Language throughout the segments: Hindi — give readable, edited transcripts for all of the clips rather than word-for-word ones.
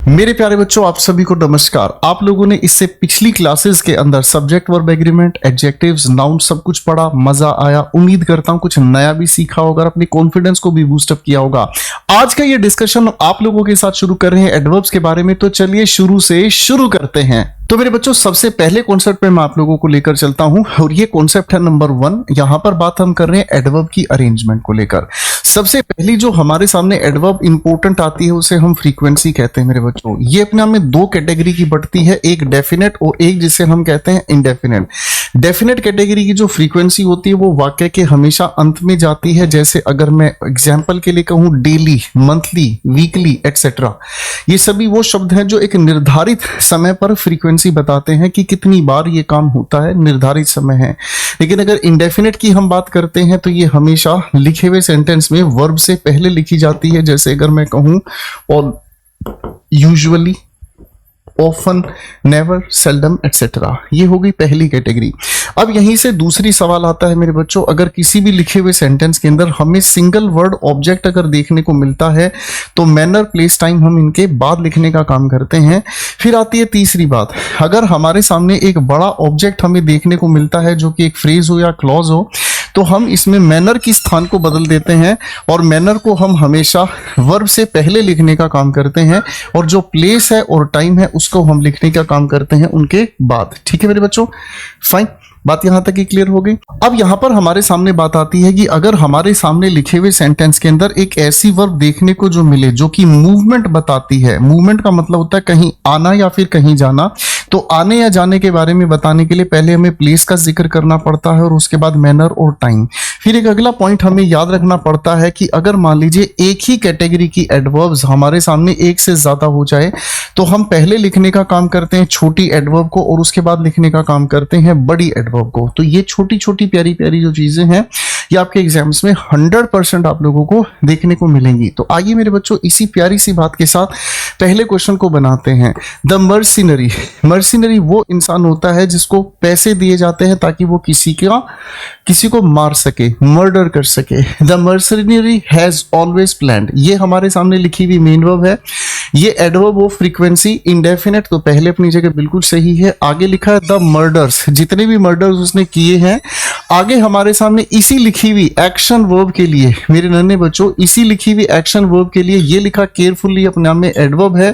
मेरे प्यारे बच्चों, आप सभी को नमस्कार। आप लोगों ने इससे पिछली क्लासेस के अंदर subject verb agreement, adjectives, noun सब कुछ पढ़ा, मजा आया। उम्मीद करता हूं कुछ नया भी सीखा होगा, अपने कॉन्फिडेंस को भी बूस्टअप किया होगा। आज का ये डिस्कशन आप लोगों के साथ शुरू कर रहे हैं एडवर्ब्स के बारे में, तो चलिए शुरू से शुरू करते हैं। तो मेरे बच्चों, सबसे पहले कॉन्सेप्ट पे मैं आप लोगों को लेकर चलता हूं और ये कॉन्सेप्ट है नंबर 1। यहां पर बात हम कर रहे हैं एडवर्ब की अरेंजमेंट को लेकर। सबसे पहली जो हमारे सामने एडवर्ब इंपॉर्टेंट आती है उसे हम फ्रीक्वेंसी कहते हैं। मेरे बच्चों, ये अपने आप में दो कैटेगरी की बढ़ती है, एक डेफिनेट और एक जिसे हम कहते हैं इनडेफिनेट। डेफिनेट कैटेगरी की जो फ्रीक्वेंसी होती है वो वाक्य के हमेशा अंत में जाती है। जैसे अगर मैं एग्जाम्पल के लिए कहूं डेली, मंथली, वीकली एटसेट्रा, ये सभी वो शब्द हैं जो एक निर्धारित समय पर फ्रीक्वेंसी बताते हैं कि कितनी बार ये काम होता है, निर्धारित समय है। लेकिन अगर इंडेफिनेट की हम बात करते हैं तो ये हमेशा लिखे हुए सेंटेंस में वर्ब से पहले लिखी जाती है। जैसे अगर मैं कहूं और usually, often, never, seldom etcetera, ये हो गई पहली कैटेगरी। अब यहीं से दूसरी सवाल आता है मेरे बच्चों, अगर किसी भी लिखे हुए सेंटेंस के अंदर हमें सिंगल वर्ड ऑब्जेक्ट अगर देखने को मिलता है तो मैनर, प्लेस, टाइम हम इनके बाद लिखने का काम करते हैं। फिर आती है तीसरी बात, अगर हमारे सामने एक बड़ा ऑब्जेक्ट हमें देखने को मिलता है जो कि एक फ्रेज हो या क्लॉज हो, तो हम इसमें मैनर की स्थान को बदल देते हैं और मैनर को हम हमेशा वर्ब से पहले लिखने का काम करते हैं और जो प्लेस है और टाइम है उसको हम लिखने का काम करते हैं उनके बाद। ठीक है मेरे बच्चों, फाइन, बात यहां तक ही क्लियर हो गई। अब यहां पर हमारे सामने बात आती है कि अगर हमारे सामने लिखे हुए सेंटेंस के अंदर एक ऐसी वर्ब देखने को जो मिले जो कि मूवमेंट बताती है। मूवमेंट का मतलब होता है कहीं आना या फिर कहीं जाना। तो आने या जाने के बारे में बताने के लिए पहले हमें प्लेस का जिक्र करना पड़ता है और उसके बाद मैनर और टाइम। फिर एक अगला पॉइंट हमें याद रखना पड़ता है कि अगर मान लीजिए एक ही कैटेगरी की एडवर्ब्स हमारे सामने एक से ज्यादा हो जाए तो हम पहले लिखने का काम करते हैं छोटी एडवर्ब को और उसके बाद लिखने का काम करते हैं बड़ी एडवर्ब को। तो ये छोटी छोटी प्यारी प्यारी जो चीजें हैं ये आपके एग्जाम्स में 100% आप लोगों को देखने को मिलेंगी। तो आइए मेरे बच्चों, इसी प्यारी सी बात के साथ पहले क्वेश्चन को बनाते हैं। द मर्सिनरी, मर्सिनरी वो इंसान होता है जिसको पैसे दिए जाते हैं ताकि वो किसी को मार सके, मर्डर कर सके। The mercenary has always planned, ये हमारे सामने लिखी हुई मेन वर्ब है। ये एडवर्ब ऑफ फ्रीक्वेंसी इंडेफिनेट, तो पहले अपनी जगह बिल्कुल सही है। आगे लिखा है द मर्डर्स, जितने भी मर्डर्स उसने किए हैं। आगे हमारे सामने इसी लिखी हुई एक्शन वर्ब के लिए, मेरे नन्हे बच्चों, इसी लिखी हुई एक्शन वर्ब के लिए ये लिखा केयरफुली अपने नाम में एडवर्ब है।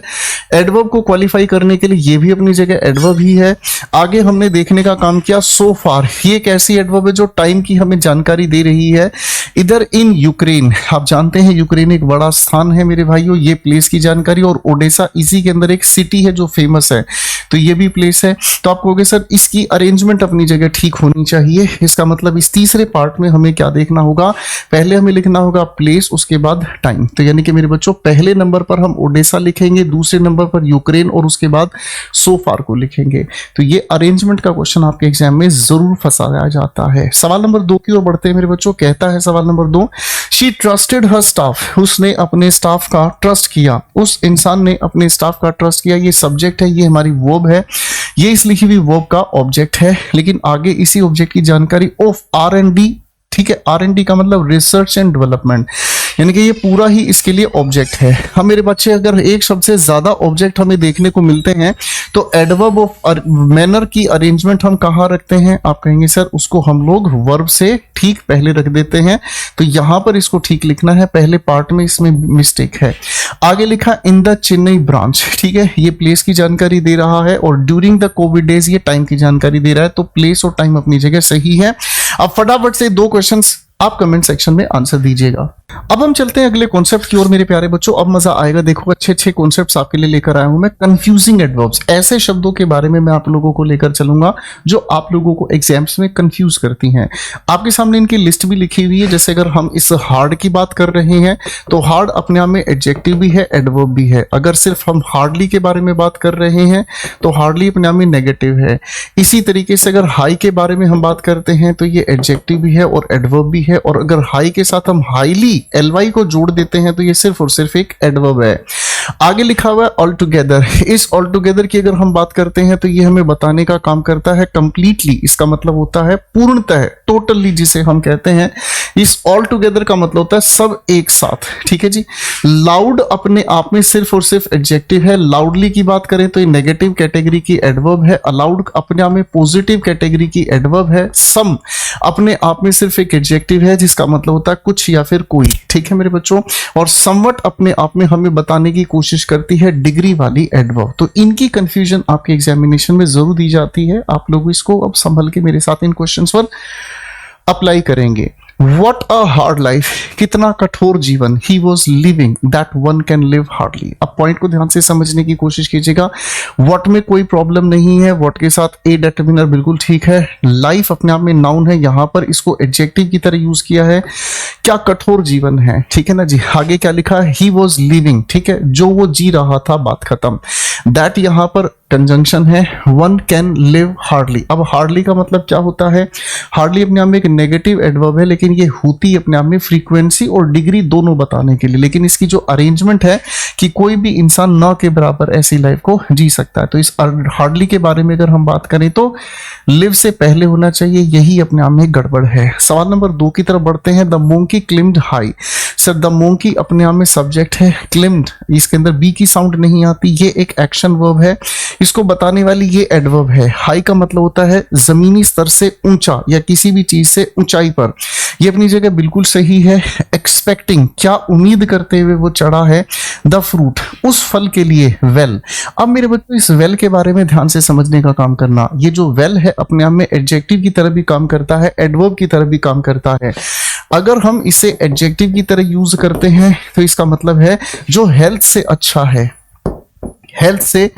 एडवर्ब को क्वालिफाई करने के लिए ये भी अपनी जगह एडवर्ब ही है। आगे हमने देखने का काम किया सो फार, ये एक ऐसी एडवर्ब है जो टाइम की हमें जानकारी दे रही है। इधर इन यूक्रेन, आप जानते हैं यूक्रेन एक बड़ा स्थान है मेरे भाइयों, ये प्लेस की जानकारी। और ओडेसा इसी के अंदर एक सिटी है जो फेमस है, तो ये भी प्लेस है। तो आप कहोगे सर इसकी अरेंजमेंट अपनी जगह ठीक होनी चाहिए। इसका मतलब इस तीसरे पार्ट में हमें क्या देखना होगा, पहले हमें लिखना होगा प्लेस, उसके बाद टाइम। तो यानी कि मेरे बच्चों, पहले नंबर पर हम ओडेसा लिखेंगे, दूसरे नंबर पर यूक्रेन और उसके बाद सो फार को लिखेंगे। तो ये अरेंजमेंट का क्वेश्चन आपके एग्जाम में जरूर फंसाया जाता है। सवाल नंबर 2 की ओर बढ़ते हैं मेरे बच्चों। कहता है सवाल number 2, she trusted her staff, उसने अपने स्टाफ का ट्रस्ट किया। उस इंसान ने अपने स्टाफ का ट्रस्ट किया, ये सब्जेक्ट है, ये हमारी वर्ब है, ये इस लिखी हुई वर्ब का ऑब्जेक्ट है। लेकिन आगे इसी ऑब्जेक्ट की जानकारी ऑफ R&D, ठीक है, R&D का मतलब रिसर्च एंड डेवलपमेंट, यानी कि ये पूरा ही इसके लिए ऑब्जेक्ट है। हम मेरे बच्चे, अगर एक शब्द से ज्यादा ऑब्जेक्ट हमें देखने को मिलते हैं तो एडवर्ब ऑफ मैनर की अरेंजमेंट हम कहाँ रखते हैं? आप कहेंगे सर उसको हम लोग वर्ब से ठीक पहले रख देते हैं। तो यहां पर इसको ठीक लिखना है, पहले पार्ट में इसमें मिस्टेक है। आगे लिखा इन द चेन्नई ब्रांच, ठीक है, ये प्लेस की जानकारी दे रहा है और ड्यूरिंग द कोविड डेज ये टाइम की जानकारी दे रहा है। तो प्लेस और टाइम अपनी जगह सही है। अब फटाफट से 2 क्वेश्चंस आप कमेंट सेक्शन में आंसर दीजिएगा। अब हम चलते हैं अगले कॉन्सेप्ट की ओर मेरे प्यारे बच्चों। अब मजा आएगा, देखो अच्छे कॉन्सेप्ट्स आपके लिए लेकर आया हूं मैं। कंफ्यूजिंग एडवर्ब्स, ऐसे शब्दों के बारे में मैं आप लोगों को लेकर चलूंगा जो आप लोगों को एग्जाम्स में कंफ्यूज करती हैं। आपके सामने इनकी लिस्ट भी लिखी हुई है। जैसे अगर हम इस हार्ड की बात कर रहे हैं तो हार्ड अपने आप में एडजेक्टिव भी है, एडवर्ब भी है। अगर सिर्फ हम हार्डली के बारे में बात कर रहे हैं तो हार्डली अपने आप में नेगेटिव है। इसी तरीके से अगर हाई के बारे में हम बात करते हैं तो ये एडजेक्टिव भी है और एडवर्ब भी है। और अगर हाई के साथ हम हाईली, LY को जोड़ देते हैं तो ये सिर्फ और सिर्फ एक एडवर्ब है। आगे लिखा हुआ है ऑल टुगेदर। इस ऑल टुगेदर की अगर हम बात करते हैं तो ये हमें बताने का काम करता है कंप्लीटली, इसका मतलब होता है पूर्णतः, टोटली जिसे हम कहते हैं। इस ऑल टुगेदर का मतलब होता है सब एक साथ, ठीक है जी। लाउड अपने आप में सिर्फ और सिर्फ एडजेक्टिव है। लाउडली की बात करें तो ये नेगेटिव कैटेगरी की एडवर्ब है। अलाउड अपने आप में पॉजिटिव कैटेगरी की एडवर्ब है। सम अपने आप में सिर्फ एक एडजेक्टिव है जिसका मतलब होता है कुछ या फिर कोई, ठीक है मेरे बच्चों। और समवट अपने आप में हमें बताने की कोशिश करती है डिग्री वाली एडवर्ब। तो इनकी कंफ्यूजन आपके एग्जामिनेशन में जरूर दी जाती है। आप लोग इसको अब संभल के मेरे साथ इन क्वेश्चंस पर अप्लाई करेंगे। What a hard life, कितना कठोर जीवन। He was living that one can live hardly। अब पॉइंट को ध्यान से समझने की कोशिश कीजिएगा। What में कोई प्रॉब्लम नहीं है, what के साथ a डिटरमिनर बिल्कुल ठीक है। लाइफ अपने आप में नाउन है, यहां पर इसको एडजेक्टिव की तरह यूज किया है। क्या कठोर जीवन है, ठीक है ना जी। आगे क्या लिखा है, he was living, ठीक है, जो वो जी रहा था, बात खत्म। दैट यहां पर कंजंक्शन है, वन कैन लिव हार्डली। अब हार्डली का मतलब क्या होता है, हार्डली अपने आप में एक नेगेटिव एडवर्ब है, लेकिन ये होती अपने आप में फ्रीक्वेंसी और डिग्री दोनों बताने के लिए। लेकिन इसकी जो अरेंजमेंट है कि कोई भी इंसान न के बराबर ऐसी लाइफ को जी सकता है। तो इस हार्डली के बारे में अगर हम बात करें तो लिव से पहले होना चाहिए, यही अपने आप में गड़बड़ है। सवाल नंबर 2 की तरफ बढ़ते हैं। The monkey climbed high. Sir the monkey अपने आप में सब्जेक्ट है, क्लिम्ड इसके अंदर बी की साउंड नहीं आती, ये एक एक्शन वर्ब है, इसको बताने वाली ये एडवर्ब है। हाई का मतलब होता है जमीनी स्तर से ऊंचा या किसी भी चीज से ऊंचाई पर, ये अपनी जगह बिल्कुल सही है। एक्सपेक्टिंग क्या उम्मीद करते हुए वो चढ़ा है। द फ्रूट उस फल के लिए। वेल अब मेरे बच्चों इस वेल के बारे में ध्यान से समझने का काम करना। ये जो वेल है अपने आप में एडजेक्टिव की तरह भी काम करता है, एडवर्ब की तरह भी काम करता है। अगर हम इसे एडजेक्टिव की तरह यूज करते हैं तो इसका मतलब है जो हेल्थ से अच्छा है, हेल्थ से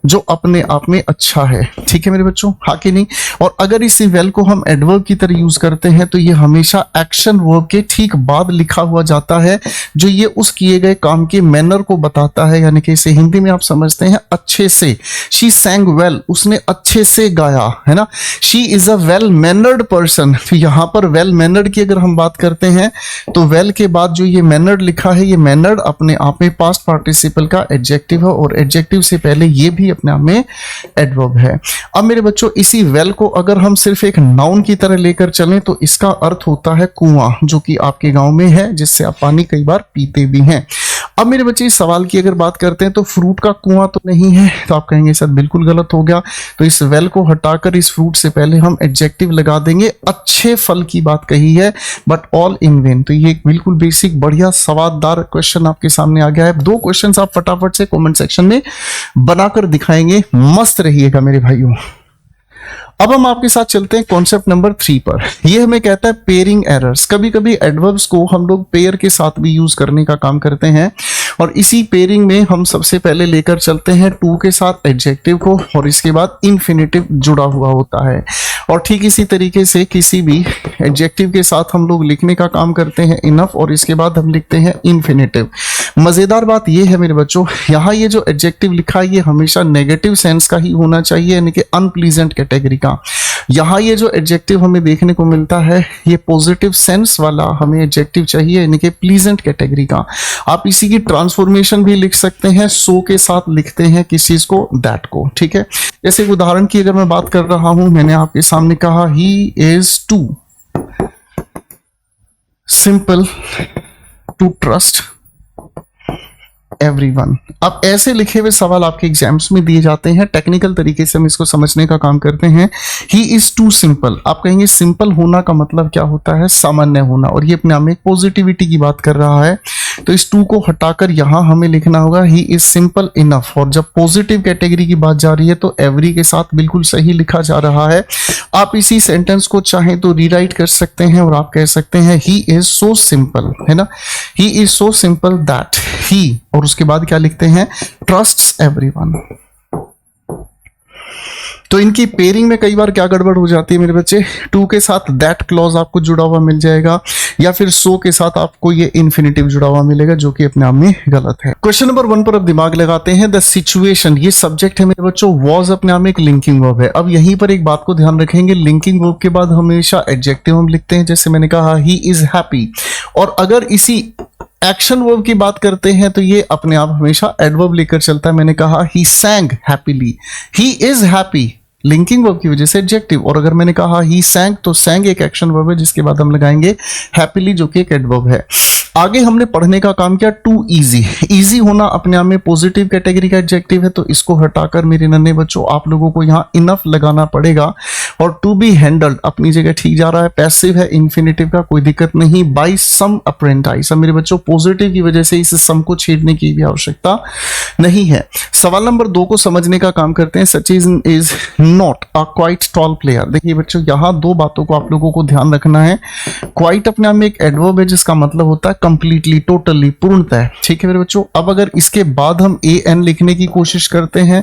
जो अपने आप में अच्छा है, ठीक है मेरे बच्चों, हाँ कि नहीं। और अगर इसी वेल को हम एडवर्ब की तरह यूज करते हैं तो ये हमेशा एक्शन वर्ब के ठीक बाद लिखा हुआ जाता है, जो ये उस किए गए काम के मैनर को बताता है। यानी कि इसे हिंदी में आप समझते हैं अच्छे से। शी सैंग वेल, उसने अच्छे से गाया, है ना। She is a well mannered person. तो यहाँ पर वेल मैनर्ड की अगर हम बात करते हैं तो वेल के बाद जो ये मैनर्ड लिखा है, ये मैनर्ड अपने आप में पास्ट पार्टिसिपल का एडजेक्टिव है और एडजेक्टिव से पहले ये भी अपने आप में एडवर्ब है। अब मेरे बच्चों इसी वेल को अगर हम सिर्फ एक नाउन की तरह लेकर चलें तो इसका अर्थ होता है कुआं, जो कि आपके गांव में है, जिससे आप पानी कई बार पीते भी हैं। अब मेरे बच्चे इस सवाल की अगर बात करते हैं तो फ्रूट का कुआं तो नहीं है, तो आप कहेंगे सर बिल्कुल गलत हो गया। तो इस वेल को हटाकर इस फ्रूट से पहले हम एडजेक्टिव लगा देंगे। अच्छे फल की बात कही है, बट ऑल इन वेन। तो ये एक बिल्कुल बेसिक बढ़िया सवालदार क्वेश्चन आपके सामने आ गया है। 2 क्वेश्चन आप फटाफट से कमेंट सेक्शन में बनाकर दिखाएंगे, मस्त रहिएगा मेरे भाइयों। अब हम आपके साथ चलते हैं कॉन्सेप्ट नंबर 3 पर। ये हमें कहता है पेयरिंग एरर्स। कभी कभी एडवर्ब्स को हम लोग पेयर के साथ भी यूज करने का काम करते हैं, और इसी पेयरिंग में हम सबसे पहले लेकर चलते हैं टू के साथ एडजेक्टिव को, और इसके बाद इन्फिनेटिव जुड़ा हुआ होता है। और ठीक इसी तरीके से किसी भी एडजेक्टिव के साथ हम लोग लिखने का काम करते हैं इनफ, और इसके बाद हम लिखते हैं इन्फिनेटिव। मजेदार बात यह है मेरे बच्चों, यहाँ ये जो एडजेक्टिव लिखा है ये हमेशा नेगेटिव सेंस का ही होना चाहिए, यानी कि अनप्लीजेंट कैटेगरी का। यहाँ ये जो एडजेक्टिव हमें देखने को मिलता है ये पॉजिटिव सेंस वाला हमें एडजेक्टिव चाहिए, यानी कि प्लीजेंट कैटेगरी का। आप इसी की ट्रांसफॉर्मेशन भी लिख सकते हैं, सो के साथ लिखते हैं किस चीज को, दैट को, ठीक है। जैसे उदाहरण की अगर मैं बात कर रहा हूं, मैंने आपके सामने कहा ही is too simple to trust everyone. अब ऐसे लिखे हुए सवाल आपके एग्जाम्स में दिए जाते हैं, टेक्निकल तरीके से हम इसको समझने का काम करते हैं। ही इज टू सिंपल, आप कहेंगे सिंपल होना का मतलब क्या होता है, सामान्य होना, और ये अपने आप में एक पॉजिटिविटी की बात कर रहा है। तो इस टू को हटाकर यहां हमें लिखना होगा ही इज सिंपल इनफ। और जब पॉजिटिव कैटेगरी की बात जा रही है तो एवरी के साथ बिल्कुल सही लिखा जा रहा है। आप इसी सेंटेंस को चाहें तो रीराइट कर सकते हैं और आप कह सकते हैं ही इज सो सिंपल, है ना, he is so simple that he, और उसके बाद क्या लिखते हैं, ट्रस्ट्स एवरीवन। तो इनकी पेयरिंग में कई बार क्या गड़बड़ हो जाती है मेरे बच्चे, टू के साथ दैट क्लॉज आपको जुड़ा हुआ मिल जाएगा, या फिर सो के साथ आपको ये इन्फिनेटिव जुड़ा हुआ मिलेगा, जो कि अपने आप में गलत है। क्वेश्चन नंबर 1 पर अब दिमाग लगाते हैं। द सिचुएशन, ये सब्जेक्ट है मेरे बच्चों, वॉज अपने आप में एक लिंकिंग वर्ब है। अब यहीं पर एक बात को ध्यान रखेंगे, लिंकिंग वर्ब के बाद हमेशा एडजेक्टिव हम लिखते हैं। जैसे मैंने कहा ही इज हैप्पी, और अगर इसी एक्शन वर्ब की बात करते हैं तो ये अपने आप हमेशा एडवर्ब लेकर चलता है। मैंने कहा he sang happily, he is happy linking verb की वजह से एडजेक्टिव, और अगर मैंने कहा ही सैंग तो सैंग एक एक्शन वर्ब है जिसके बाद हम लगाएंगे हैप्पीली जो कि एक एडवर्ब है। आगे हमने पढ़ने का काम किया टू इजी। इजी होना अपने आप में पॉजिटिव कैटेगरी का एडजेक्टिव है, तो इसको हटाकर मेरे नन्हे बच्चों आप लोगों को यहाँ इनफ लगाना पड़ेगा। और टू बी हैंडल्ड अपनी जगह ठीक जा रहा है, पैसिव है इन्फिनेटिव का, कोई दिक्कत नहीं। बाय सम अप्रेंटाइज, अब मेरे बच्चों पॉजिटिव की वजह से इस सम को छेड़ने की भी आवश्यकता नहीं है। सवाल नंबर 2 को समझने का काम करते हैं। Sachin is not a quite tall player. देखिए बच्चों यहाँ 2 बातों को आप लोगों को ध्यान रखना है। क्वाइट अपने आप में एक एडवर्ब है जिसका मतलब होता है कंप्लीटली, टोटली, पूर्णतः, ठीक है मेरे बच्चों। अब अगर इसके बाद हम एन लिखने की कोशिश करते हैं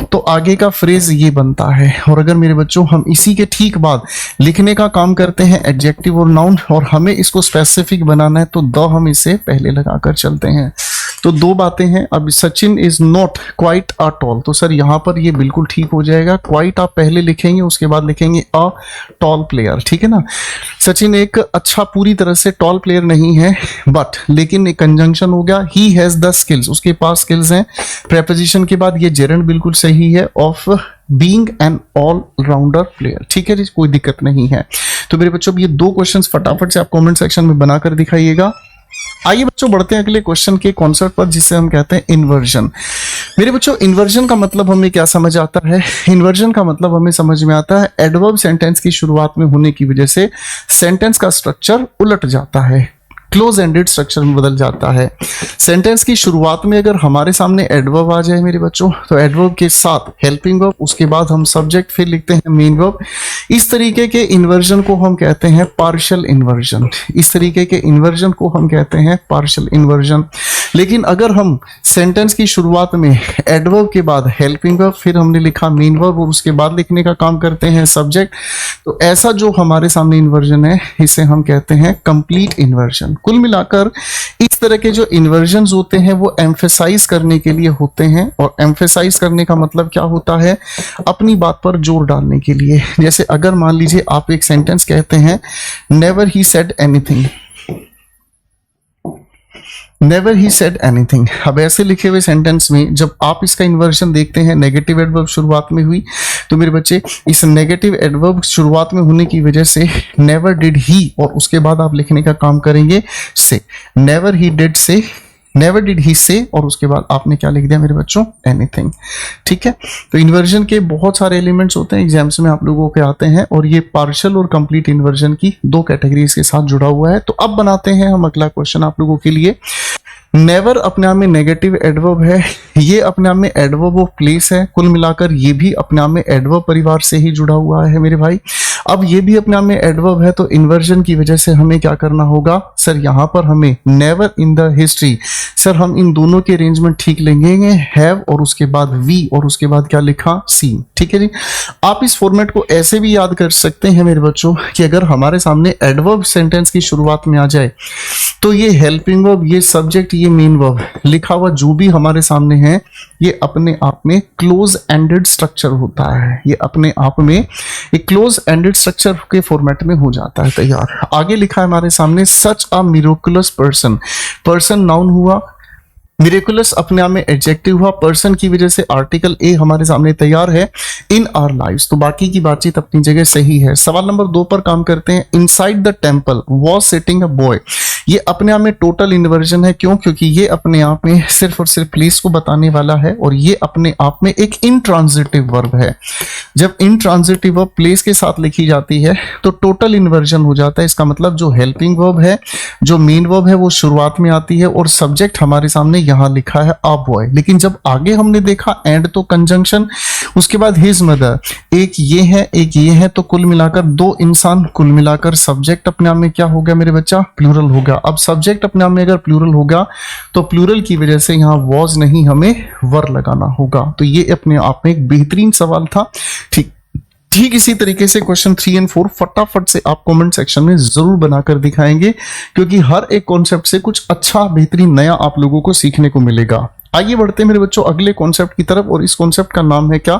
तो आगे का फ्रेज ये बनता है, और अगर मेरे बच्चों हम इसी के ठीक बाद लिखने का काम करते हैं एडजेक्टिव और नाउन, और हमें इसको स्पेसिफिक बनाना है तो द हम इसे पहले लगाकर चलते हैं। तो 2 बातें हैं। अब Sachin is not quite a tall, तो सर यहाँ पर ये बिल्कुल ठीक हो जाएगा। क्वाइट आप पहले लिखेंगे, उसके बाद लिखेंगे अ टॉल प्लेयर, ठीक है ना। सचिन एक अच्छा पूरी तरह से टॉल प्लेयर नहीं है, बट लेकिन एक कंजंक्शन हो गया, ही हैज द स्किल्स, उसके पास स्किल्स हैं। प्रेपोजिशन के बाद ये जेरेंड बिल्कुल सही है, of being an all rounder player, ठीक है जी, कोई दिक्कत नहीं है। तो मेरे बच्चों ये 2 क्वेश्चंस फटाफट से आप कमेंट सेक्शन में बनाकर दिखाइएगा। आइए बच्चों बढ़ते हैं अगले क्वेश्चन के कॉन्सेप्ट पर, जिसे हम कहते हैं इन्वर्जन। मेरे बच्चों इन्वर्जन का मतलब हमें क्या समझ आता है? इन्वर्जन का मतलब हमें समझ में आता है एडवर्ब सेंटेंस की शुरुआत में होने की वजह से सेंटेंस का स्ट्रक्चर उलट जाता है, क्लोज एंडेड स्ट्रक्चर में बदल जाता है। सेंटेंस की शुरुआत में अगर हमारे सामने एडवर्ब आ जाए मेरे बच्चों, तो एडवर्ब के साथ हेल्पिंग वर्ब, उसके बाद हम सब्जेक्ट, फिर लिखते हैं मेन वर्ब। इस तरीके के इन्वर्जन को हम कहते हैं पार्शियल इन्वर्जन। इस तरीके के इन्वर्जन को हम कहते हैं पार्शियल इन्वर्जन। लेकिन अगर हम सेंटेंस की शुरुआत में एडवर्ब के बाद हेल्पिंग वर्ब, फिर हमने लिखा मेन वर्ब और उसके बाद लिखने का काम करते हैं सब्जेक्ट, तो ऐसा जो हमारे सामने इन्वर्जन है इसे हम कहते हैं कंप्लीट इन्वर्जन। कुल मिलाकर इस तरह के जो इन्वर्जन्स होते हैं वो एम्फेसाइज करने के लिए होते हैं, और एम्फेसाइज करने का मतलब क्या होता है? अपनी बात पर जोर डालने के लिए। जैसे अगर मान लीजिए आप एक सेंटेंस कहते हैं never he said anything, never he said anything. अब ऐसे लिखे हुए सेंटेंस में जब आप इसका इन्वर्जन देखते हैं, नेगेटिव एडवर्ब शुरुआत में हुई, तो मेरे बच्चे इस नेगेटिव एडवर्ब शुरुआत में होने की वजह से नेवर डिड ही, और उसके बाद आप लिखने का काम करेंगे से। नेवर ही डिड से, नेवर डिड ही से, और उसके बाद आपने क्या लिख दिया मेरे बच्चों? एनीथिंग, ठीक है। तो इन्वर्जन के बहुत सारे एलिमेंट्स होते हैं, एग्जाम्स में आप लोगों के आते हैं, और ये पार्शियल और कंप्लीट इन्वर्जन की 2 कैटेगरीज के साथ जुड़ा हुआ है। तो अब बनाते हैं हम अगला क्वेश्चन आप लोगों के लिए। नेवर अपने आप में नेगेटिव एडवर्ब है, ये अपने आप में एडवर्ब ऑफ प्लेस है। कुल मिलाकर ये भी अपने आप में एडवर्ब परिवार से ही जुड़ा हुआ है मेरे भाई। अब ये भी अपने आप में एडवर्ब है, तो इन्वर्जन की वजह से हमें क्या करना होगा? सर यहाँ पर हमें never in the history, sir हम इन दोनों के अरेंजमेंट ठीक लेंगे, हैव और उसके बाद वी और उसके बाद क्या लिखा? सीन, ठीक है जी। आप इस फॉर्मेट को ऐसे भी याद कर सकते हैं मेरे बच्चों कि अगर हमारे सामने एडवर्ब सेंटेंस की शुरुआत में आ जाए तो ये हेल्पिंग वर्ब, ये सब्जेक्ट, ये मेन वर्ब लिखा हुआ जो भी हमारे सामने है, ये अपने आप में क्लोज एंडेड स्ट्रक्चर होता है। ये अपने आप में एक क्लोज एंडेड स्ट्रक्चर के फॉर्मेट में हो जाता है तैयार। आगे लिखा है हमारे सामने सच अ मिरेकुलस पर्सन। पर्सन नाउन हुआ, मिरेकुलस अपने आप में एडजेक्टिव हुआ, पर्सन की वजह से आर्टिकल ए हमारे सामने तैयार है, इन आवर लाइव्स। तो बाकी की बातचीत अपनी जगह सही है। सवाल नंबर 2 पर काम करते हैं। Inside the temple was sitting a boy. ये अपने आप में टोटल इन्वर्जन है, क्यों? क्योंकि ये अपने आप में सिर्फ और सिर्फ प्लेस को बताने वाला है, और ये अपने आप में एक इंट्रांजिटिव वर्ब है। जब इंट्रांजिटिव वर्ब प्लेस के साथ लिखी जाती है तो टोटल इन्वर्जन हो जाता है। इसका मतलब जो हेल्पिंग वर्ब है, जो मेन वर्ब है, वो शुरुआत में आती है, और सब्जेक्ट हमारे सामने यहां लिखा है अ बॉय। लेकिन जब आगे हमने देखा एंड तो कंजंक्शन, उसके बाद हिज मदर, एक ये है एक ये है, तो कुल मिलाकर 2 इंसान, कुल मिलाकर सब्जेक्ट अपने आप में क्या हो गया मेरे बच्चा? प्लूरल हो गया। अब सब्जेक्ट अपने आप में अगर प्लूरल होगा तो प्लूरल की वजह से यहां वॉज नहीं, हमें वर लगाना होगा। तो ये अपने आप में एक बेहतरीन सवाल था। ठीक इसी तरीके से क्वेश्चन 3 और 4 फटाफट से आप कमेंट सेक्शन में जरूर बनाकर दिखाएंगे, क्योंकि हर एक कॉन्सेप्ट से कुछ अच्छा बेहतरीन नया आप लोगों को सीखने को मिलेगा। आइए बढ़ते हैं मेरे बच्चों अगले कॉन्सेप्ट की तरफ, और इस कॉन्सेप्ट का नाम है क्या?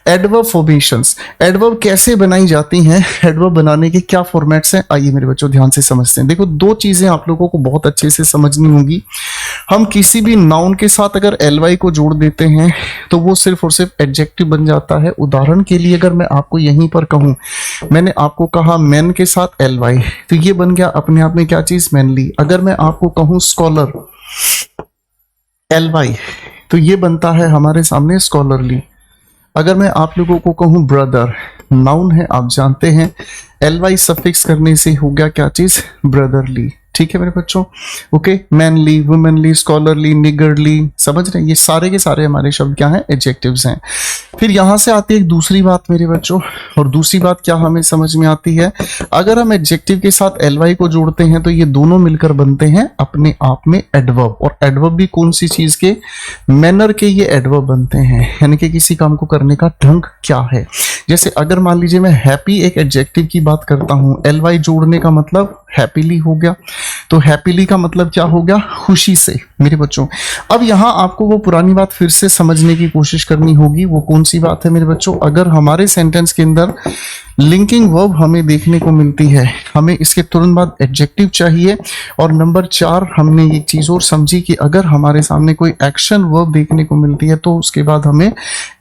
Adverb formations. एडवर्ब कैसे बनाई जाती हैं, एडवर्ब बनाने के क्या फॉर्मेट्स हैं, आइए मेरे बच्चों ध्यान से समझते हैं। देखो, दो चीजें आप लोगों को बहुत अच्छे से समझनी होगी। हम किसी भी नाउन के साथ अगर ly को जोड़ देते हैं तो वो सिर्फ और सिर्फ एडजेक्टिव बन जाता है। उदाहरण के लिए अगर मैं आपको यहीं पर कहूं, मैंने आपको कहा मैन के साथ ly, तो ये बन गया अपने आप में क्या चीज? मैनली। अगर मैं आपको कहूं स्कॉलर ly, तो ये बनता है हमारे सामने स्कॉलरली। अगर मैं आप लोगों को कहूं ब्रदर, नाउन है आप जानते हैं, ly सफिक्स करने से हो गया क्या चीज? ब्रदरली। ठीक है मेरे बच्चों, ओके। मैनली, वुमेनली, स्कॉलरली, निगरली, समझ रहे हैं? ये सारे के सारे हमारे शब्द क्या हैं? एडजेक्टिव्स हैं। फिर यहां से आती है एक दूसरी बात मेरे बच्चों, और दूसरी बात क्या हमें समझ में आती है? अगर हम एडजेक्टिव के साथ ly को जोड़ते हैं तो ये दोनों मिलकर बनते हैं अपने आप में एडवर्ब। और एडवर्ब भी कौन सी चीज के? मैनर के ये एडवर्ब बनते हैं, यानी कि किसी काम को करने का ढंग क्या है। जैसे अगर मान लीजिए मैं हैप्पी एक एडजेक्टिव की बात करता हूं, ly जोड़ने का मतलब हैप्पीली हो गया, तो हैप्पीली का मतलब क्या हो गया? खुशी से मेरे बच्चों। अब यहां आपको वो पुरानी बात फिर से समझने की कोशिश करनी होगी। वो कौन सी बात है मेरे बच्चों? अगर हमारे सेंटेंस के अंदर लिंकिंग वर्ब हमें देखने को मिलती है, हमें इसके तुरंत बाद एडजेक्टिव चाहिए। और नंबर 4 हमने एक चीज और समझी कि अगर हमारे सामने कोई एक्शन वर्ब देखने को मिलती है तो उसके बाद हमें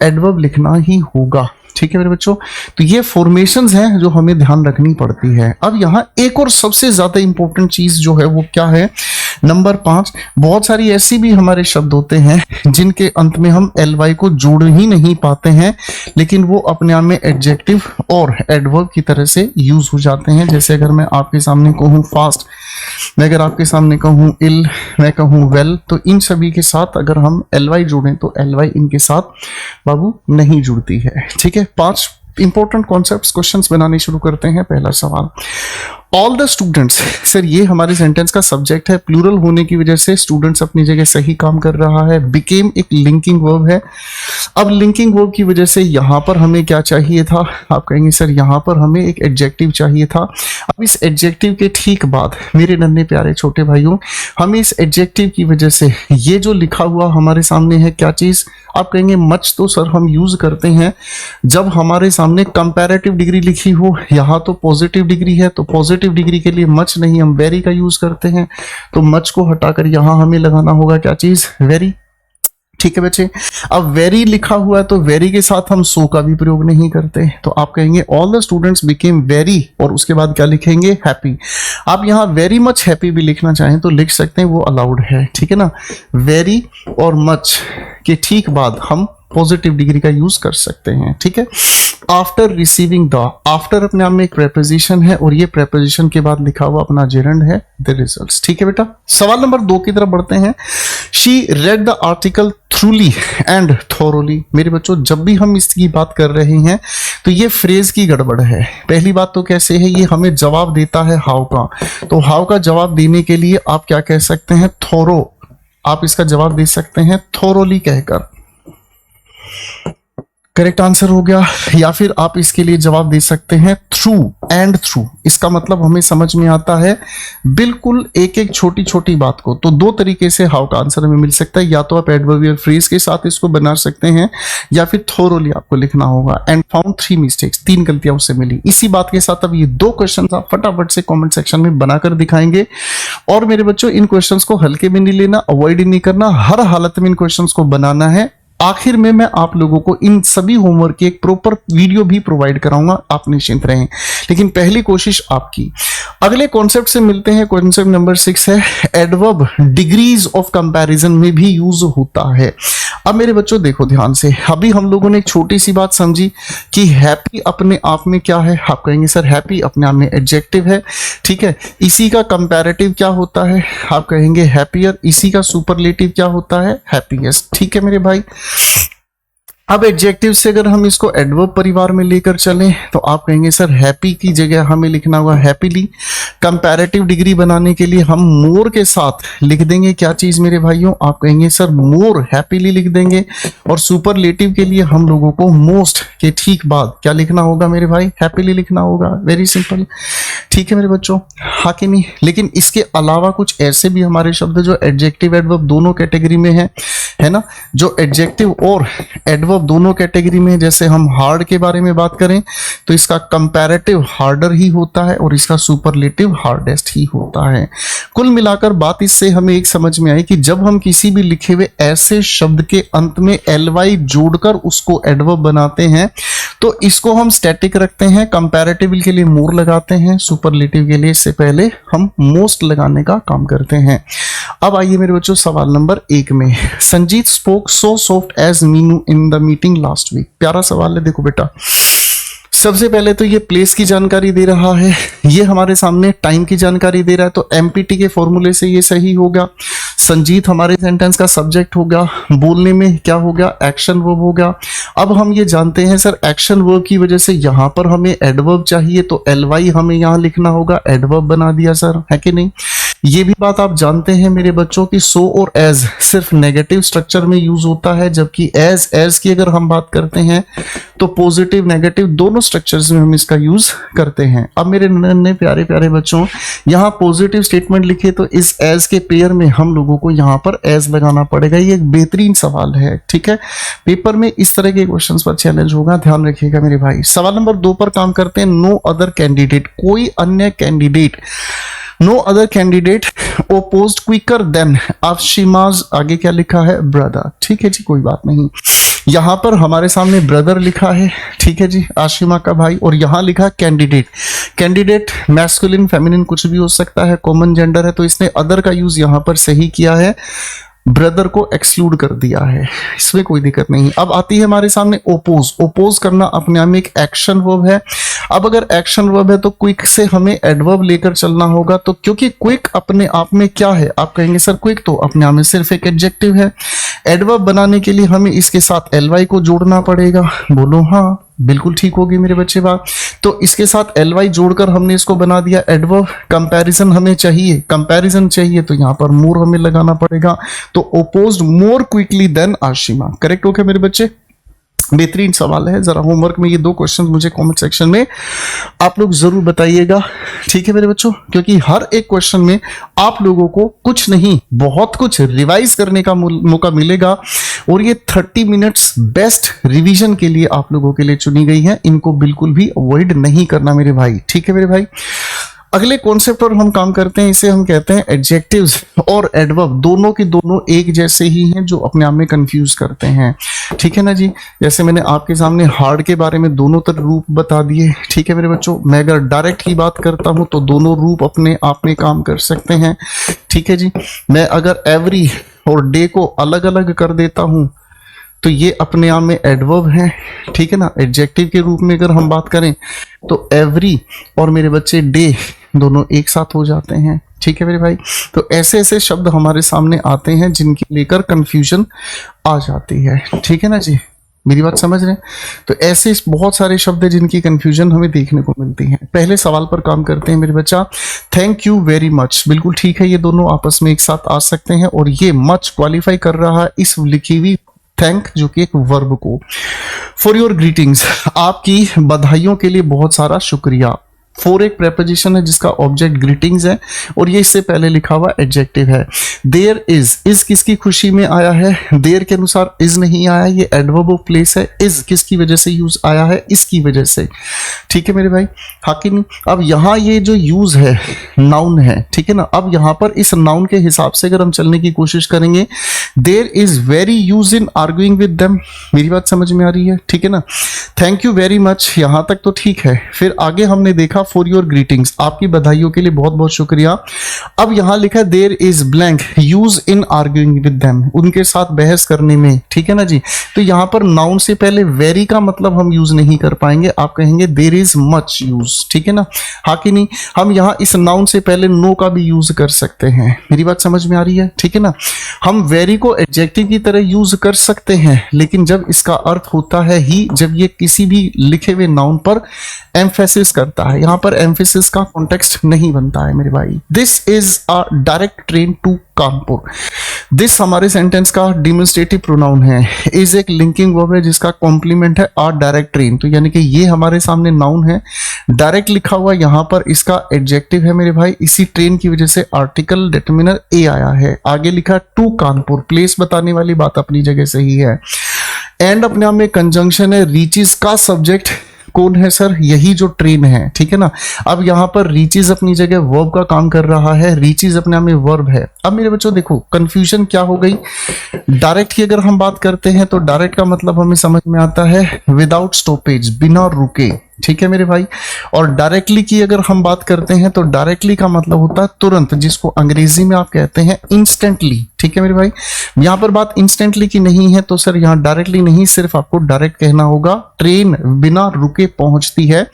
एडवर्ब लिखना ही होगा। ठीक है मेरे बच्चों, तो ये फॉर्मेशंस हैं जो हमें ध्यान रखनी पड़ती है। अब यहाँ एक और सबसे ज्यादा इंपॉर्टेंट चीज जो है वो क्या है? नंबर 5, बहुत सारी ऐसी भी हमारे शब्द होते हैं जिनके अंत में हम ly को जोड़ ही नहीं पाते हैं, लेकिन वो अपने आप में एडजेक्टिव और एडवर्ब की तरह से यूज हो जाते हैं। जैसे अगर मैं आपके सामने कहूँ फास्ट, मैं अगर आपके सामने कहूँ इल, मैं कहूँ वेल, तो इन सभी के साथ अगर हम ly जोड़ें तो ly इनके साथ बाबू नहीं जुड़ती है। ठीक है, 5 इंपॉर्टेंट कॉन्सेप्ट्स, क्वेश्चंस बनाने शुरू करते हैं। पहला सवाल, ऑल द स्टूडेंट्स। सर ये हमारे सेंटेंस का सब्जेक्ट है, प्लूरल होने की वजह से स्टूडेंट्स अपनी जगह सही काम कर रहा है। बिकेम एक लिंकिंग वर्ब है। अब लिंकिंग वर्ब की वजह से यहां पर हमें क्या चाहिए था? आप कहेंगे सर यहां पर हमें एक एडजेक्टिव चाहिए था। अब इस एडजेक्टिव के ठीक बाद मेरे नन्हे प्यारे छोटे भाइयों, हमें इस एडजेक्टिव की वजह से ये जो लिखा हुआ हमारे सामने है क्या चीज? आप कहेंगे मच तो सर हम यूज करते हैं जब हमारे सामने कंपैरेटिव डिग्री लिखी हो। यहाँ तो पॉजिटिव डिग्री है, तो पॉजिटिव डिग्री के लिए मच नहीं, हम वेरी का यूज करते हैं। तो मच को हटाकर यहां हमें लगाना होगा क्या चीज? वेरी। ठीक है बच्चे, अब वेरी लिखा हुआ है तो वेरी के साथ हम सो का भी प्रयोग नहीं करते। तो आप कहेंगे all the students became very, और उसके बाद क्या लिखेंगे? हैप्पी। आप यहाँ वेरी मच हैप्पी भी लिखना चाहें तो लिख सकते हैं, वो अलाउड है। ठीक है ना, वेरी और मच के ठीक बाद हम पॉजिटिव डिग्री का यूज कर सकते हैं। ठीक है, आफ्टर रिसीविंग द, आफ्टर अपने आप में एक प्रेपोजिशन है और ये प्रेपोजिशन के बाद लिखा हुआ अपना जेरेंड है द रिजल्ट्स। ठीक है बेटा, सवाल नंबर 2 की तरफ बढ़ते हैं। She read the article थ्रूली and thoroughly. मेरे बच्चों, जब भी हम इसकी बात कर रहे हैं तो ये फ्रेज की गड़बड़ है। पहली बात तो कैसे है, ये हमें जवाब देता है हाउ का, तो हाउ का जवाब देने के लिए आप क्या कह सकते हैं? थोरो। आप इसका जवाब दे सकते हैं थोरोली कहकर, करेक्ट आंसर हो गया। या फिर आप इसके लिए जवाब दे सकते हैं थ्रू एंड थ्रू। इसका मतलब हमें समझ में आता है बिल्कुल एक एक छोटी छोटी बात को। तो 2 तरीके से हाउ का आंसर हमें मिल सकता है, या तो आप एडवर्बियल फ्रेज के साथ इसको बना सकते हैं, या फिर थोरोली आपको लिखना होगा। एंड फाउंड 3 मिस्टेक्स, 3 गलतियां उससे मिली। इसी बात के साथ अब ये 2 क्वेश्चन आप फटाफट से कॉमेंट सेक्शन में बनाकर दिखाएंगे। और मेरे बच्चों, इन क्वेश्चन को हल्के में नहीं लेना, अवॉइड नहीं करना, हर हालत में इन क्वेश्चन को बनाना है। आखिर में मैं आप लोगों को इन सभी होमवर्क की एक प्रॉपर वीडियो भी प्रोवाइड कराऊंगा, आप निश्चिंत रहें। लेकिन पहली कोशिश आपकी। अगले कॉन्सेप्ट से मिलते हैं। कॉन्सेप्ट नंबर 6 है एडवर्ब डिग्रीज ऑफ कंपैरिजन में भी यूज होता है। अब मेरे बच्चों देखो ध्यान से, अभी हम लोगों ने एक छोटी सी बात समझी कि हैप्पी अपने आप में क्या है। आप कहेंगे सर हैप्पी अपने आप में एडजेक्टिव है, ठीक है। इसी का कंपैरेटिव क्या होता है? आप कहेंगे हैप्पियर। इसी का सुपरलेटिव क्या होता है? हैप्पीएस्ट। ठीक है मेरे भाई, अब एडजेक्टिव से अगर हम इसको एडवर्ब परिवार में लेकर चलें तो आप कहेंगे सर हैप्पी की जगह हमें लिखना होगा हैप्पीली। कंपैरेटिव डिग्री बनाने के लिए हम मोर के साथ लिख देंगे क्या चीज मेरे भाइयों? आप कहेंगे सर मोर हैप्पीली लिख देंगे। और सुपरलेटिव के लिए हम लोगों को मोस्ट के ठीक बाद क्या लिखना होगा मेरे भाई? हैप्पीली लिखना होगा। Very simple. ठीक है मेरे बच्चों, हाँ कि नहीं। लेकिन इसके अलावा कुछ ऐसे भी हमारे शब्द जो एडजेक्टिव एडवर्ब दोनों कैटेगरी में है ना, जो एडजेक्टिव और एडवर्ब दोनों कैटेगरी में है। जैसे हम हार्ड के बारे में बात करें तो इसका कंपैरेटिव हार्डर ही होता है और इसका सुपरलेटिव हार्डेस्ट ही होता है। कुल मिलाकर बात इससे हमें एक समझ में आई कि जब हम किसी भी लिखे हुए ऐसे शब्द के अंत में ly जोड़कर उसको एडवर्ब बनाते हैं तो इसको हम स्टैटिक रखते हैं, कंपैरेटिव के लिए मोर लगाते हैं, सुपरलेटिव के लिए इससे पहले हम मोस्ट लगाने का काम करते हैं। अब आइए मेरे बच्चों सवाल नंबर 1 में, Sanjeet spoke so soft as Meenu in the meeting last week. प्यारा सवाल है, देखो बेटा। सबसे पहले तो ये प्लेस की जानकारी दे रहा है, ये हमारे सामने टाइम की जानकारी दे रहा है, तो एमपीटी के फॉर्मूले से ये सही होगा। संजीत हमारे सेंटेंस का सब्जेक्ट होगा, बोलने में क्या होगा, एक्शन वर्ब होगा। अब हम ये जानते हैं सर एक्शन वर्ब की वजह से यहाँ पर हमें एडवर्ब चाहिए तो ly हमें यहाँ लिखना होगा, एडवर्ब बना दिया सर, है कि नहीं। ये भी बात आप जानते हैं मेरे बच्चों की सो और एज सिर्फ नेगेटिव स्ट्रक्चर में यूज होता है, जबकि एज की अगर हम बात करते हैं तो पॉजिटिव नेगेटिव दोनों स्ट्रक्चर्स में हम इसका यूज करते हैं। अब मेरे नन्हे प्यारे प्यारे बच्चों, यहाँ पॉजिटिव स्टेटमेंट लिखे तो इस एज के पेयर में हम लोगों को यहाँ पर एज लगाना पड़ेगा। ये एक बेहतरीन सवाल है, ठीक है। पेपर में इस तरह के क्वेश्चंस पर चैलेंज होगा, ध्यान रखिएगा मेरे भाई। सवाल नंबर 2 पर काम करते हैं। नो अदर कैंडिडेट, कोई अन्य candidate, no other candidate opposed quicker than Ashima's, आगे क्या लिखा है, ब्रदर। ठीक है जी, कोई बात नहीं। यहां पर हमारे सामने ब्रदर लिखा है, ठीक है जी, आशिमा का भाई, और यहां लिखा कैंडिडेट। कैंडिडेट मैस्कुलिन फेमिनिन कुछ भी हो सकता है, कॉमन जेंडर है, तो इसने अदर का यूज यहां पर सही किया है, ब्रदर को एक्सक्लूड कर दिया है, इसमें कोई दिक्कत नहीं। अब आती है हमारे सामने ओपोज। ओपोज करना अपने आप में एक एक्शन वर्ब है। अब अगर एक्शन वर्ब है तो क्विक से हमें एडवर्ब लेकर चलना होगा, तो क्योंकि क्विक अपने आप में क्या है, आप कहेंगे सर क्विक तो अपने आप में सिर्फ एक एडजेक्टिव है। एडवर्ब बनाने के लिए हमें इसके साथ ly को जोड़ना पड़ेगा। बोलो हाँ, बिल्कुल ठीक होगी मेरे बच्चे बात। तो इसके साथ ly जोड़कर हमने इसको बना दिया एडवर्ब। कंपैरिजन हमें चाहिए, कंपैरिजन चाहिए तो यहाँ पर मोर हमें लगाना पड़ेगा, तो opposed more quickly than Ashima. Correct हो गया मेरे बच्चे, बेहतरीन सवाल है। जरा होमवर्क में ये 2 क्वेश्चन मुझे कमेंट सेक्शन में आप लोग जरूर बताइएगा, ठीक है मेरे बच्चों, क्योंकि हर एक क्वेश्चन में आप लोगों को कुछ नहीं बहुत कुछ रिवाइज करने का मौका मिलेगा, और ये 30 मिनट्स बेस्ट रिवीजन के लिए आप लोगों के लिए चुनी गई है। इनको बिल्कुल भी अवॉइड नहीं करना मेरे भाई, ठीक है मेरे भाई। अगले कॉन्सेप्ट पर हम काम करते हैं, इसे हम कहते हैं एडजेक्टिव्स और एडवर्ब दोनों के दोनों एक जैसे ही हैं, जो अपने आप में कंफ्यूज करते हैं, ठीक है ना जी। जैसे मैंने आपके सामने हार्ड के बारे में दोनों तरह रूप बता दिए, ठीक है मेरे बच्चों। मैं अगर डायरेक्ट ही बात करता हूं तो दोनों रूप अपने आप में काम कर सकते हैं, ठीक है जी। मैं अगर एवरी और डे को अलग अलग कर देता हूं तो ये अपने आप में एडवर्ब है, ठीक है ना। एडजेक्टिव के रूप में अगर हम बात करें तो एवरी और मेरे बच्चे डे दोनों एक साथ हो जाते हैं, ठीक है मेरे भाई। तो ऐसे ऐसे शब्द हमारे सामने आते हैं जिनके लेकर कंफ्यूजन आ जाती है, ठीक है ना जी, मेरी बात समझ रहे हैं। तो ऐसे बहुत सारे शब्द हैं जिनकी कंफ्यूजन हमें देखने को मिलती है। पहले सवाल पर काम करते हैं मेरे बच्चा। थैंक यू वेरी मच, बिल्कुल ठीक है, ये दोनों आपस में एक साथ आ सकते हैं, और ये मच क्वालिफाई कर रहा है इस लिखी हुई थैंक, जो कि एक वर्ब को। फॉर योर ग्रीटिंग्स, आपकी बधाइयों के लिए बहुत सारा शुक्रिया। फॉर एक प्रेपोजिशन है जिसका ऑब्जेक्ट ग्रीटिंग्स है, और ये इससे पहले लिखा हुआ एडजेक्टिव है। देयर इज किसकी खुशी में आया है, देयर के अनुसार इज नहीं आया, ये एडवर्ब ऑफ प्लेस है। इज किसकी वजह से यूज आया है, इसकी वजह से, ठीक है मेरे भाई, हाँ कि नहीं। अब यहाँ ये जो यूज है नाउन है, ठीक है ना। अब यहाँ पर इस नाउन के हिसाब से अगर हम चलने की कोशिश करेंगे, there is very use in arguing with them, मेरी बात समझ में आ रही है, ठीक है ना। थैंक यू वेरी मच, यहाँ तक तो ठीक है। फिर आगे हमने देखा फॉर योर ग्रीटिंग्स, आपकी बधाइयों के लिए बहुत बहुत शुक्रिया। अब यहां लिखा है there is blank use in arguing with them, उनके साथ बहस करने में, ठीक है ना जी। तो यहां पर नाउन से पहले वेरी का मतलब हम यूज नहीं कर पाएंगे, आप कहेंगे देयर इज मच यूज, ठीक है ना, हाँ कि नहीं। हम यहां इस नाउन से पहले नो का भी यूज कर सकते हैं, मेरी बात समझ में आ रही है, ठीक है ना। हम वेरी को एडजेक्टिव की तरह यूज कर सकते हैं, लेकिन जब इसका अर्थ होता है ही जब ये किसी भी लिखे हुए नाउन पर एम्फेसिस करता है। यहां पर एम्फेसिस का कॉन्टेक्स्ट नहीं बनता है मेरे भाई। This is a direct train to Kanpur, this हमारे सेंटेंस का डिमोन्स्ट्रेटिव प्रोनाउन है। इज एक लिंकिंग वर्ब है जिसका कॉम्प्लीमेंट है आर डायरेक्ट ट्रेन, तो यानी कि ये हमारे सामने नाउन है, डायरेक्ट लिखा हुआ यहाँ पर इसका एडजेक्टिव है मेरे भाई। इसी ट्रेन की वजह से आर्टिकल डिटरमिनर ए आया है। आगे लिखा टू कानपुर, प्लेस बताने वाली बात अपनी जगह सही है। एंड अपने आप में कंजंक्शन है। रीचेस का सब्जेक्ट कौन है सर? यही जो ट्रेन है, ठीक है ना। अब यहाँ पर रीचेस अपनी जगह वर्ब का काम कर रहा है, रीचेस अपने आप में वर्ब है। अब मेरे बच्चों देखो कंफ्यूजन क्या हो गई। डायरेक्ट की अगर हम बात करते हैं तो डायरेक्ट का मतलब हमें समझ में आता है विदाउट स्टॉपेज, बिना रुके, ठीक है मेरे भाई। और डायरेक्टली की अगर हम बात करते हैं तो डायरेक्टली का मतलब होता है तुरंत, जिसको अंग्रेजी में आप कहते हैं इंस्टेंटली, ठीक है मेरे भाई। यहाँ पर बात इंस्टेंटली की नहीं है तो सर यहाँ डायरेक्टली नहीं, सिर्फ आपको डायरेक्ट कहना होगा। ट्रेन बिना रुके पहुंचती है।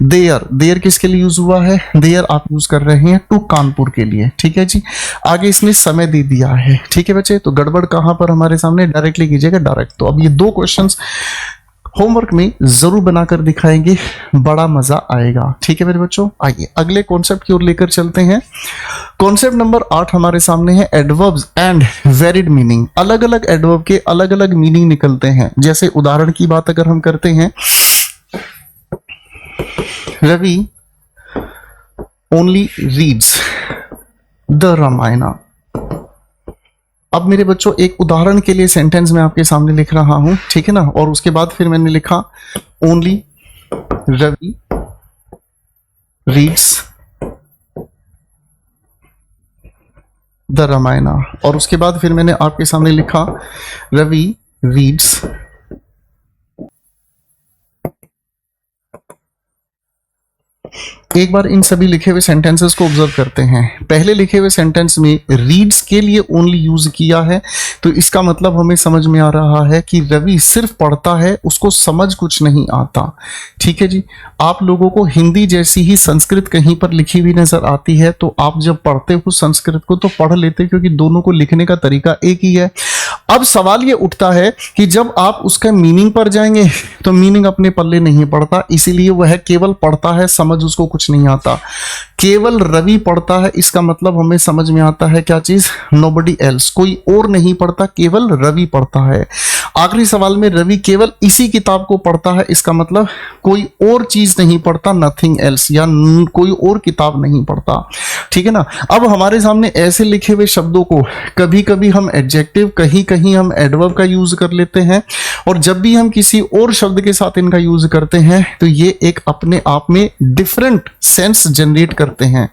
देयर, देयर किसके लिए यूज हुआ है? देयर आप यूज कर रहे हैं टू कानपुर के लिए, ठीक है जी। आगे इसने समय दे दिया है, ठीक है बच्चे। तो गड़बड़ कहां पर हमारे सामने? डायरेक्टली कीजिएगा डायरेक्ट। तो अब ये दो क्वेश्चंस होमवर्क में जरूर बनाकर दिखाएंगे, बड़ा मजा आएगा, ठीक है मेरे बच्चों। आइए अगले कॉन्सेप्ट की ओर लेकर चलते हैं। कॉन्सेप्ट नंबर 8 हमारे सामने है एडवर्ब्स एंड वेरिड मीनिंग। अलग अलग एडवर्ब के अलग अलग मीनिंग निकलते हैं। जैसे उदाहरण की बात अगर हम करते हैं, Ravi only reads the Ramayana. अब मेरे बच्चों एक उदाहरण के लिए सेंटेंस मैं आपके सामने लिख रहा हूं, ठीक है ना। और उसके बाद फिर मैंने लिखा only Ravi reads the Ramayana, और उसके बाद फिर मैंने आपके सामने लिखा रवि रीड्स एक बार इन सभी लिखे हुए सेंटेंसेस को ऑब्जर्व करते हैं। पहले लिखे हुए सेंटेंस में रीड्स के लिए ओनली यूज किया है, तो इसका मतलब हमें समझ में आ रहा है कि रवि सिर्फ पढ़ता है, उसको समझ कुछ नहीं आता, ठीक है जी। आप लोगों को हिंदी जैसी ही संस्कृत कहीं पर लिखी हुई नजर आती है, तो आप जब पढ़ते हो संस्कृत को तो पढ़ लेते, क्योंकि दोनों को लिखने का तरीका एक ही है। अब सवाल ये उठता है कि जब आप उसका मीनिंग पर जाएंगे तो मीनिंग अपने पल्ले नहीं पड़ता, इसीलिए वह केवल पढ़ता है, समझ उसको कुछ नहीं आता। केवल रवि पढ़ता है, इसका मतलब हमें समझ में आता है क्या चीज? नोबडी एल्स, कोई और नहीं पढ़ता, केवल रवि पढ़ता है। आखिरी सवाल में रवि केवल इसी किताब को पढ़ता है, इसका मतलब कोई और चीज नहीं पढ़ता, नथिंग एल्स, या कोई और किताब नहीं पढ़ता, ठीक है ना। अब हमारे सामने ऐसे लिखे हुए शब्दों को कभी कभी हम एडजेक्टिव, कहीं कहीं हम एडवर्ब का यूज कर लेते हैं, और जब भी हम किसी और शब्द के साथ इनका यूज करते हैं तो ये एक अपने आप में डिफरेंट सेंस जनरेट करते हैं,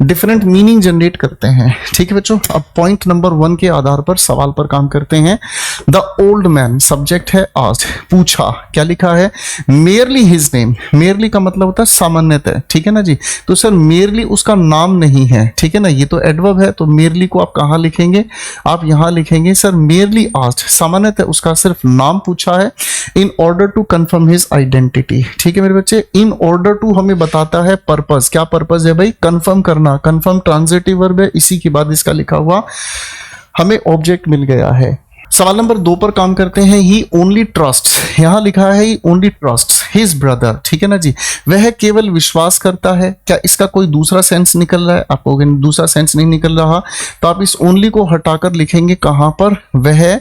डिफरेंट मीनिंग जनरेट करते हैं, ठीक है बच्चों। अब पॉइंट नंबर 1 के आधार पर सवाल पर काम करते हैं। द ओल्ड मैन, सब्जेक्ट है आस्क्ड, पूछा, क्या लिखा है? Merely his name. मेयरली का मतलब होता है सामान्यतः, ठीक है ना जी। तो सर मेयरली उसका नाम नहीं है, ठीक है ना, ये तो एडवर्ब है, तो मेयरली को आप कहां लिखेंगे? आप यहां लिखेंगे सर मेयरली आस्क्ड, सामान्यतः उसका सिर्फ नाम पूछा है, in order to confirm his identity, ठीक है मेरे बच्चे। इन ऑर्डर टू हमें बताता है पर्पस, क्या पर्पस है भाई? कंफर्म करना। कंफर्म ट्रांजिटिव वर्ब है, इसी के बाद इसका लिखा हुआ हमें ऑब्जेक्ट मिल गया है। सवाल नंबर 2 पर काम करते हैं। ही ओनली ट्रस्ट्स, यहां लिखा है ही ओनली ट्रस्ट्स हिज ब्रदर, ठीक है ना जी। वह केवल विश्वास करता है, क्या इसका कोई दूसरा सेंस निकल रहा है? आपको अगर दूसरा सेंस नहीं निकल रहा तो आप इस ओनली को हटाकर लिखेंगे कहां पर? वह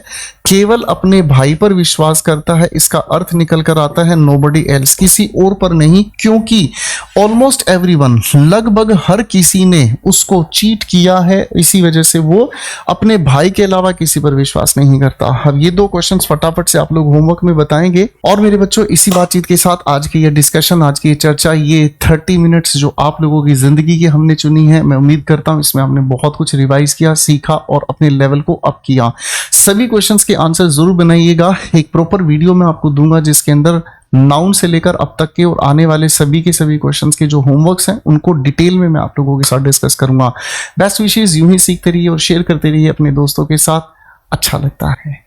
केवल अपने भाई पर विश्वास करता है, इसका अर्थ निकल कर आता है नोबडी एल्स, किसी और पर नहीं, क्योंकि ऑलमोस्ट एवरीवन, लगभग हर किसी ने उसको चीट किया है, इसी वजह से वो अपने भाई के अलावा किसी पर विश्वास नहीं करता। अब ये 2 क्वेश्चंस फटाफट से आप लोग होमवर्क में बताएंगे। और मेरे बच्चों इसी बातचीत के साथ आज की ये डिस्कशन, आज की ये चर्चा, ये 30 मिनट्स जो आप लोगों की जिंदगी की हमने चुनी है, मैं उम्मीद करता हूं इसमें आपने बहुत कुछ रिवाइज किया, सीखा और अपने लेवल को अप किया। सभी क्वेश्चंस के आंसर जरूर बनाइएगा। एक प्रॉपर वीडियो मैं आपको दूंगा जिसके अंदर नाउन से लेकर अब तक के और आने वाले सभी के सभी क्वेश्चंस के जो होमवर्क्स हैं उनको डिटेल में मैं आप लोगों के साथ डिस्कस करूंगा। बेस्ट विशेस, यूं ही सीखते रहिए और शेयर करते रहिए अपने दोस्तों के साथ, अच्छा लगता है।